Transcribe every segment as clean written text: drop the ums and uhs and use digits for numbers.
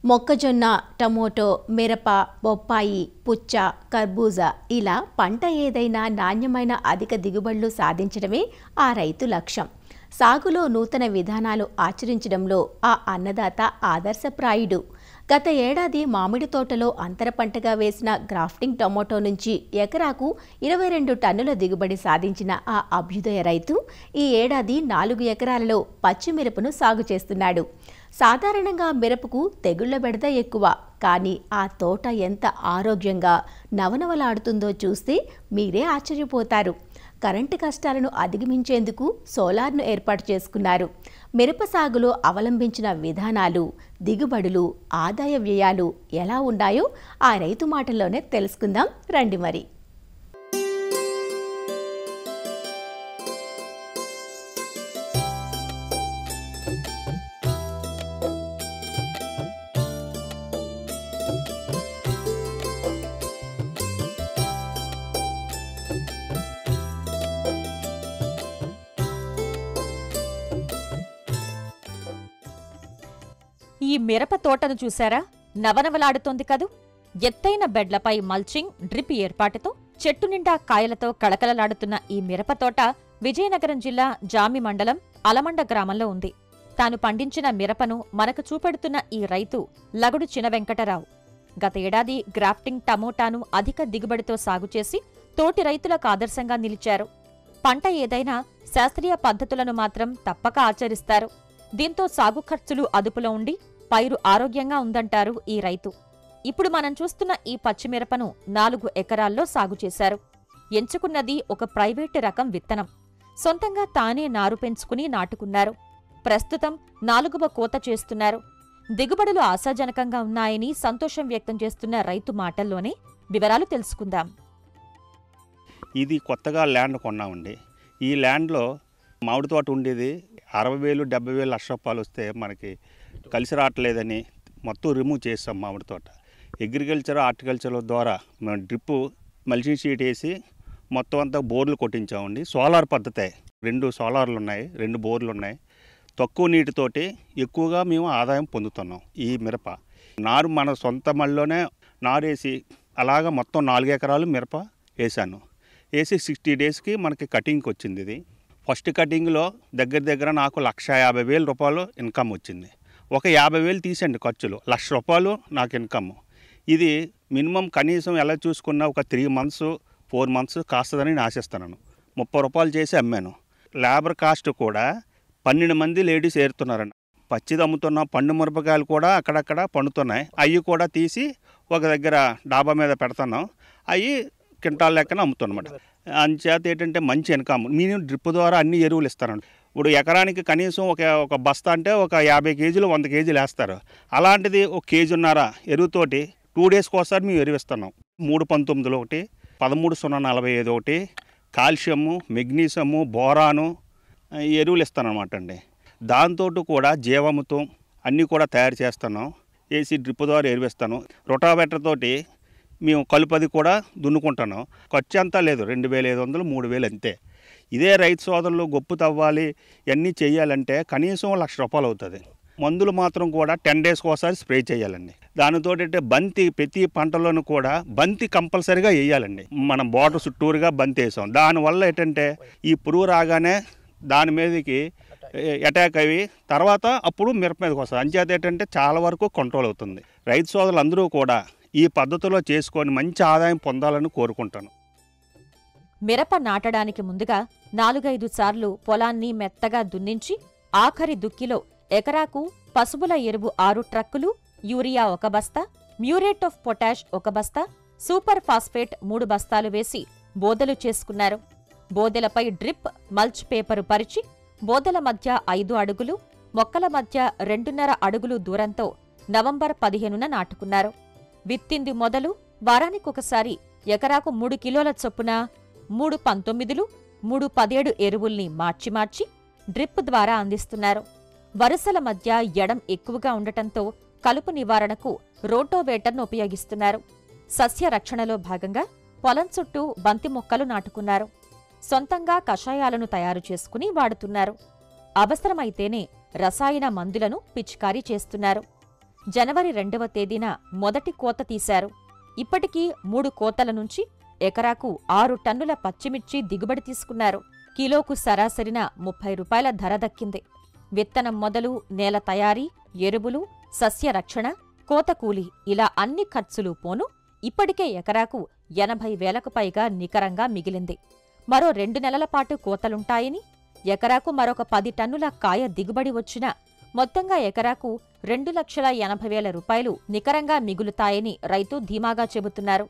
మొక్కజొన్న, టమోటో, మిరప, బొప్పాయి, పుచ్చ, కర్బూజా ఇలా పంట ఏదైనా నాణ్యమైన అధిక దిగుబడులు సాధించడమే ఆ రైతు లక్ష్యం. సాగులో నూతన విధానాలు ఆచరించడంలో ఆ అన్నదాత ఆదర్శప్రాయుడు. గత ఏడాది మామిడి తోటలో అంతర పంటగా వేసిన గ్రాఫ్టింగ్ టమోటో నుంచి ఎకరాకు 22 టన్నుల దిగుబడి సాధించిన ఆ అభ్యుదయ రైతు ఈ ఏడాది 4 ఎకరాలలో పచ్చిమిరపను సాగు చేస్తున్నాడు. సాధారణంగా మిరపకు తెగుళ్ల బెడద ఎక్కువ, కానీ ఆ తోట ఎంత ఆరోగ్యంగా నవనవలాడుతుందో చూస్తే మీరే ఆశ్చర్యపోతారు. కరెంటు కష్టాలను అధిగమించేందుకు సోలార్ను ఏర్పాటు చేసుకున్నారు. మిరప సాగులో అవలంబించిన విధానాలు, దిగుబడులు, ఆదాయ వ్యయాలు ఎలా ఉన్నాయో ఆ రైతు మాటల్లోనే తెలుసుకుందాం రండి మరి. ఈ మిరప తోటను చూశారా? నవనవలాడుతోంది కదూ. ఎత్తైన బెడ్లపై మల్చింగ్, డ్రిప్ ఏర్పాటుతో చెట్టు నిండా కాయలతో కళకళలాడుతున్న ఈ మిరప తోట విజయనగరం జిల్లా జామి మండలం అలమండ గ్రామంలో ఉంది. తాను పండించిన మిరపను మనకు చూపెడుతున్న ఈ రైతు లగడు చినవెంకటరావు. గత ఏడాది గ్రాఫ్టింగ్ టమోటాను అధిక దిగుబడితో సాగుచేసి తోటి రైతులకు ఆదర్శంగా నిలిచారు. పంట ఏదైనా శాస్త్రీయ పద్ధతులను మాత్రం తప్పక ఆచరిస్తారు. దీంతో సాగు ఖర్చులు అదుపులో ఉండి పైరు ఆరోగ్యంగా ఉందంటారు ఈ రైతు. ఇప్పుడు మనం చూస్తున్న ఈ పచ్చిమిరపను 4 ఎకరాల్లో సాగు చేశారు. ఎంచుకున్నది ఒక ప్రైవేటు రకం విత్తనం. సొంతంగా తానే నారు పెంచుకుని నాటుకున్నారు. ప్రస్తుతం 4వ కోత చేస్తున్నారు. దిగుబడులు ఆశాజనకంగా ఉన్నాయని సంతోషం వ్యక్తం చేస్తున్న రైతు మాటల్లోనే వివరాలు తెలుసుకుందాం. ఇది కొత్తగా ల్యాండ్ కొన్నామండి. ఈ ల్యాండ్లో మామిడి తోట ఉండేది 60,000, 70,000, లక్ష రూపాయలు వస్తే మనకి కలిసి రావట్లేదని మొత్తం రిమూవ్ చేస్తాం మామిడి తోట. అగ్రికల్చర్, హార్టికల్చర్ ద్వారా మేము డ్రిప్పు మల్చింగ్ షీట్ వేసి మొత్తం అంతా బోర్లు కొట్టించామండి. సోలార్ పద్ధతే. 2 సోలార్లు ఉన్నాయి, 2 బోర్లు ఉన్నాయి. తక్కువ నీటితోటి ఎక్కువగా మేము ఆదాయం పొందుతున్నాం. ఈ మిరప నారు మన సొంత మళ్ళీలోనే నారేసి అలాగా మొత్తం 4 ఎకరాలు మిరప వేసాను. వేసి 60 డేస్కి మనకి కటింగ్కి వచ్చింది. ఇది ఫస్ట్ కటింగ్లో దగ్గర నాకు 1,50,000 రూపాయలు ఇన్కమ్ వచ్చింది. ఒక 50,000 తీసండి ఖర్చులు, 1,00,000 రూపాయలు నాకు ఇన్కమ్. ఇది మినిమం కనీసం ఎలా చూసుకున్నా ఒక 3 మంత్స్ 4 మంత్స్ కాస్తుందని నేను ఆశిస్తున్నాను. 30 రూపాయలు చేసి అమ్మాను. లేబర్ కాస్ట్ కూడా 12 మంది లేడీస్ ఏరుతున్నారండి. పచ్చిది అమ్ముతున్న పండు మిరపకాయలు కూడా అక్కడక్కడ పండుతున్నాయి. అవి కూడా తీసి ఒక దగ్గర డాబా మీద పెడుతున్నాం. అవి క్వింటాల్ లెక్కన అమ్ముతున్నమాట. అంచేత ఏంటంటే మంచి ఇన్కమ్. నేను డ్రిప్ ద్వారా అన్ని ఎరువులు ఇస్తాను. ఇప్పుడు ఎకరానికి కనీసం ఒక బస్తా అంటే ఒక 50 కేజీలు 100 కేజీలు వేస్తారు. అలాంటిది 1.5 కేజీన్నర ఎరువుతోటి 2 డేస్కి ఒకసారి మేము ఎరువు ఇస్తున్నాం. 319 ఒకటి, 13,045 ఒకటి, కాల్షియము, మెగ్నీషియము, బోరాను ఈ ఎరువులు ఇస్తానమాట అండి. దాంతో కూడా జీవామృతం అన్నీ కూడా తయారు చేస్తున్నాం. వేసి డ్రిప్ ద్వారా ఎరువిస్తాను. రొటావేటర్ తోటి మేము కలుపది కూడా దున్నుకుంటున్నాం. ఖర్చు అంతా లేదు, 2,500, 3,000 అంతే. ఇదే రైతు సోదరులు గొప్పు తవ్వాలి ఇవన్నీ చేయాలంటే కనీసం 1,00,000 రూపాయలు అవుతుంది. మందులు మాత్రం కూడా 10 డేస్కి ఒకసారి స్ప్రే చేయాలండి. దానితో బంతి ప్రతి పంటలోనూ కూడా బంతి కంపల్సరీగా వేయాలండి. మనం బోర్డర్ చుట్టూరుగా బంతి వేసాం. దానివల్ల ఏంటంటే ఈ పురుగు రాగానే దాని మీదకి అటాక్ అయ్యి తర్వాత అప్పుడు మిరప మీదకి వస్తుంది. అంచేత ఏంటంటే చాలా వరకు కంట్రోల్ అవుతుంది. రైతు సోదరులు అందరూ కూడా ఈ పద్ధతిలో చేసుకొని మంచి ఆదాయం పొందాలని కోరుకుంటాను. మిరప నాటడానికి ముందుగా 4-5 సార్లు పొలాన్ని మెత్తగా దున్నించి ఆఖరి దుక్కిలో ఎకరాకు పశువుల ఎరువు 6 ట్రక్కులు, యూరియా 1 బస్తా, మ్యూరేట్ ఆఫ్ పొటాష్ 1 బస్తా, సూపర్ ఫాస్ఫేట్ 3 బస్తాలు వేసి బోదెలు చేసుకున్నారు. బోదెలపై డ్రిప్, మల్చ్ పేపరు పరిచి బోదెల మధ్య 5 అడుగులు, మొక్కల మధ్య 2.5 అడుగులు దూరంతో నవంబర్ 15న నాటుకున్నారు. విత్తింది మొదలు వారానికొకసారి ఎకరాకు 3 కిలోల చొప్పున 3/19, 3/17 ఎరువుల్ని మార్చి డ్రిప్ ద్వారా అందిస్తున్నారు. వరుసల మధ్య ఎడం ఎక్కువగా ఉండటంతో కలుపు నివారణకు రోటోవేటర్ను ఉపయోగిస్తున్నారు. సస్య రక్షణలో భాగంగా పొలం చుట్టూ బంతి మొక్కలు నాటుకున్నారు. సొంతంగా కషాయాలను తయారు చేసుకుని వాడుతున్నారు. అవసరమైతేనే రసాయన మందులను పిచికారీ చేస్తున్నారు. జనవరి 2వ తేదీన మొదటి కోత తీశారు. ఇప్పటికీ 3 కోతల నుంచి ఎకరాకు 6 టన్నుల పచ్చిమిర్చి దిగుబడి తీసుకున్నారు. కిలోకు సరాసరిన 30 రూపాయల ధర దక్కింది. విత్తనం మొదలు, నేల తయారీ, ఎరువులు, సస్య రక్షణ, కోత కూలి ఇలా అన్ని ఖర్చులు పోను ఇప్పటికే ఎకరాకు 80,000కు పైగా నికరంగా మిగిలింది. మరో 2 నెలల పాటు కోతలుంటాయని, ఎకరాకు మరొక 10 టన్నుల కాయ దిగుబడి వచ్చినా మొత్తంగా ఎకరాకు 2,80,000 రూపాయలు నికరంగా మిగులుతాయని రైతు ధీమాగా చెబుతున్నారు.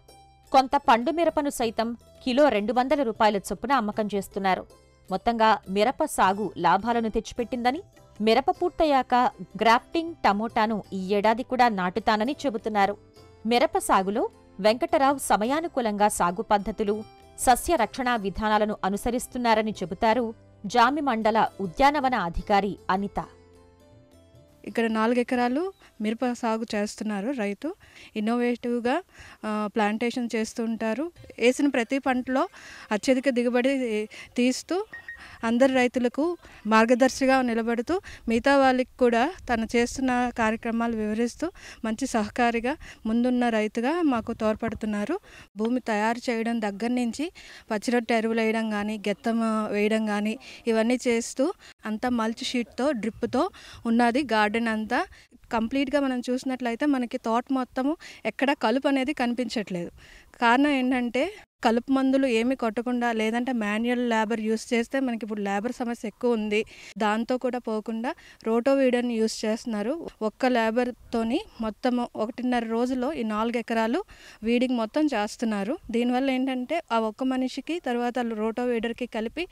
కొంత పండు మిరపను సైతం కిలో 200 రూపాయల చొప్పున అమ్మకం చేస్తున్నారు. మొత్తంగా మిరప సాగు లాభాలను తెచ్చిపెట్టిందని, మిరప పూర్తయ్యాక గ్రాఫ్టింగ్ టమోటాను ఈ ఏడాది కూడా నాటుతానని చెబుతున్నారు. మిరప సాగులో వెంకటరావు సమయానుకూలంగా సాగు పద్ధతులు, సస్య రక్షణా విధానాలను అనుసరిస్తున్నారని చెబుతారు జామి మండల ఉద్యానవన అధికారి అనిత. ఇక్కడ 4 ఎకరాలు మిరప సాగు చేస్తున్నారు రైతు. ఇన్నోవేటివ్గా ప్లాంటేషన్ చేస్తుంటారు. వేసిన ప్రతి పంటలో అత్యధిక దిగుబడి తీస్తూ అందరి రైతులకు మార్గదర్శిగా నిలబడుతూ మిగతా వాళ్ళకి కూడా తను చేస్తున్న కార్యక్రమాలు వివరిస్తూ మంచి సహకారిగా ముందున్న రైతుగా మాకు తోడ్పడుతున్నారు. భూమి తయారు చేయడం దగ్గర నుంచి పచ్చిరొట్టు ఎరువులు వేయడం కానీ, గెత్తం వేయడం కానీ ఇవన్నీ చేస్తూ అంతా మల్చ్ షీట్తో, డ్రిప్తో ఉన్నది గార్డెన్ అంతా. కంప్లీట్గా మనం చూసినట్లయితే మనకి తోట మొత్తము ఎక్కడ కలుపు అనేది కనిపించట్లేదు. కారణం ఏంటంటే కలుపు మందులు ఏమి కొట్టకుండా, లేదంటే మాన్యువల్ లేబర్ యూస్ చేస్తే మనకి ఇప్పుడు లేబర్ సమస్య ఎక్కువ ఉంది. దాంతో కూడా పోకుండా రోటో వీడర్ని యూస్ చేస్తున్నారు. ఒక్క లేబర్తోని మొత్తము 1.5 రోజుల్లో ఈ 4 ఎకరాలు వీడింగ్ మొత్తం చేస్తున్నారు. దీనివల్ల ఏంటంటే ఆ ఒక్క మనిషికి తర్వాత రోటో వీడర్కి కలిపి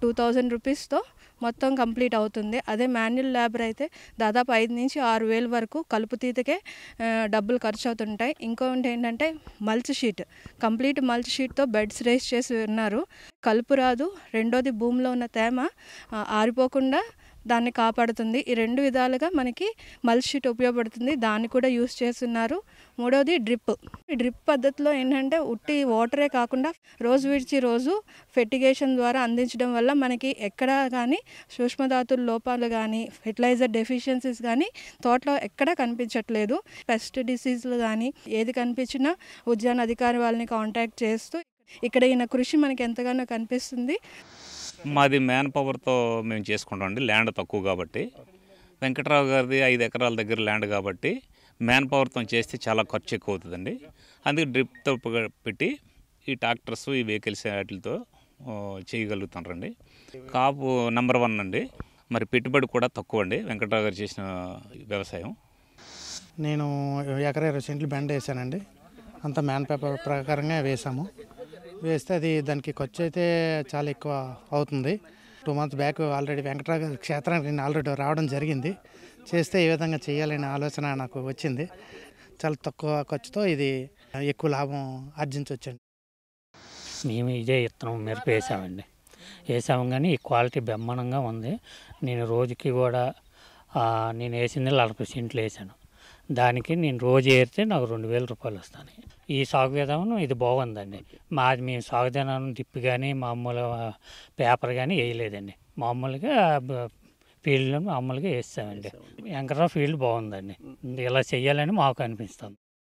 2,000 రూపీస్తో మొత్తం కంప్లీట్ అవుతుంది. అదే మాన్యువల్ లేబర్ అయితే దాదాపు 5 నుంచి 6,000 వరకు కలుపు తీతకే డబ్బులు ఖర్చు అవుతుంటాయి. ఇంకొకటి ఏంటంటే మల్చ్ షీట్, కంప్లీట్ మల్చ్ షీట్తో బెడ్స్ రేస్ చేసి ఉన్నారు. కలుపు రాదు. రెండోది భూమిలో ఉన్న తేమ ఆరిపోకుండా దాన్ని కాపాడుతుంది. ఈ 2 విధాలుగా మనకి మల్చ్ షీట్ ఉపయోగపడుతుంది. దాన్ని కూడా యూస్ చేస్తున్నారు. మూడోది డ్రిప్. ఈ డ్రిప్ పద్ధతిలో ఏంటంటే ఉట్టి వాటరే కాకుండా రోజు విడిచి రోజు ఫెర్టిగేషన్ ద్వారా అందించడం వల్ల మనకి ఎక్కడా కానీ సూక్ష్మధాతుల లోపాలు కానీ, ఫెర్టిలైజర్ డెఫిషియన్సీస్ కానీ తోటలో ఎక్కడా కనిపించట్లేదు. పెస్ట్ డిసీజులు కానీ ఏది కనిపించినా ఉద్యాన అధికారి వాళ్ళని కాంటాక్ట్ చేస్తూ ఇక్కడ ఈయన కృషి మనకి ఎంతగానో కనిపిస్తుంది. మాది మ్యాన్ పవర్తో మేము చేసుకుంటామండి. ల్యాండ్ తక్కువ కాబట్టి, వెంకటరావు గారిది 5 ఎకరాల దగ్గర ల్యాండ్ కాబట్టి మ్యాన్ పవర్తో చేస్తే చాలా ఖర్చు ఎక్కువ అవుతుందండి. అందుకే డ్రిప్తో పెట్టి ఈ ట్రాక్టర్స్, ఈ వెహికల్స్ వాటితో చేయగలుగుతారండి. కాపు నెంబర్ 1 అండి. మరి పెట్టుబడి కూడా తక్కువ అండి వెంకటరావు గారు చేసిన వ్యవసాయం. నేను ఎకరా 20 సెంట్లు బెండ వేసానండి. అంతా మ్యాన్ పేపర్ ప్రకారంగా వేసాము. వేస్తే అది దానికి ఖర్చు అయితే చాలా ఎక్కువ అవుతుంది. 2 మంత్స్ బ్యాక్ ఆల్రెడీ వెంకటరావు గారి క్షేత్రానికి నేను ఆల్రెడీ రావడం జరిగింది. చేస్తే ఏ విధంగా చేయాలనే ఆలోచన నాకు వచ్చింది. చాలా తక్కువ ఖర్చుతో ఇది ఎక్కువ లాభం ఆర్జించవచ్చండి. మేము ఇదే విత్తనం మిరప వేసాము కానీ ఈ క్వాలిటీ బ్రహ్మాండంగా ఉంది. నేను రోజుకి కూడా నేను వేసింది 40 సెంట్లు వేసాను. దానికి నేను రోజు ఏరితే నాకు 2,000 రూపాయలు వస్తాయి. ఈ సాగు విధానం ఇది బాగుందండి. మేము సాగు విధానం దిప్పి కానీ మామూలు పేపర్ కానీ వేయలేదండి. మామూలుగా ఫీల్డ్లో మామూలుగా వేస్తామండి. వెంకటరావు ఫీల్డ్ బాగుందండి. ఇలా చెయ్యాలని మాకు అనిపిస్తుంది.